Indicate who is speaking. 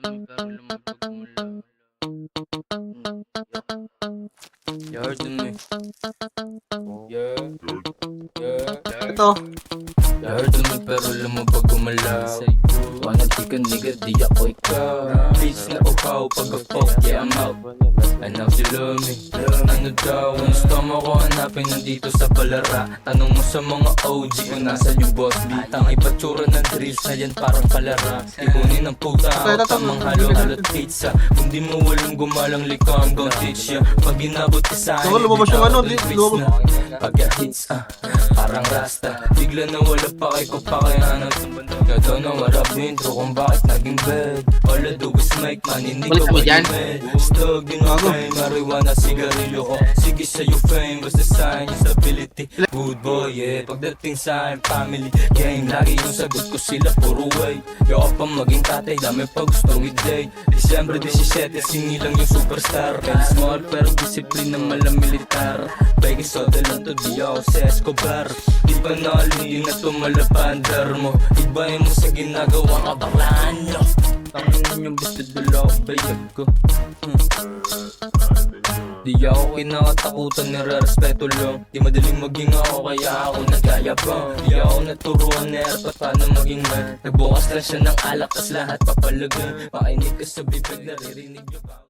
Speaker 1: pero lumabag mula. You heard me. Yeah.
Speaker 2: Ito.
Speaker 1: You heard me pero lumabag umalaw. Wanna take a nigga, di ako ikaw. Bitch na uhaw, pag a-fuck, yeah I'm out. I know she love me. Ano daw, ang gusto mo ko hanapin nandito sa palara. Tanong mo sa mga OG kung nasan yung boss beat. Ang ipatsura ng drills na yan parang palara. Ibunin ng puta ako tamang halo-halot pizza. Kung di mo walang gumalang lika, I'm gon' teach ya. Pag inabot ka sa akin,
Speaker 2: lumabas yung ano,
Speaker 1: pagka-hits parang rasta. Bigla na wala pa kay ko pa kaya you don't know what I've been through kung bakit naging bad. All I do is make money, nigga, what you mad? Stug din ako, marijuana, sigarilyo ko. Sige sa'yo fame, basta sa'yo yung stability. Good boy, yeah, pagdating sa'yo family game, lagi yung sagot ko sila puro way. Yo pa maging tatay, dami pa gustong i-date. Disyembre 17, sinilang yung superstar. Kaya small pero disiplina malang militar. Pwede soda lang to, di ako si Escobar. Di ba nalindi na tumalapandar mo? Ibahin mo sa ginagawa kabaklaan nyo. Tangin yung gusto dala ko bayag ko. Di ako kinakatakutan, nire-respeto lang. Di madaling maging ako kaya ako nagayabang. Di ako naturuan na airpat paano maging man. Nagbukas lang siya ng alak tas lahat papalagay. Makinig ka sa bibig, naririnig yung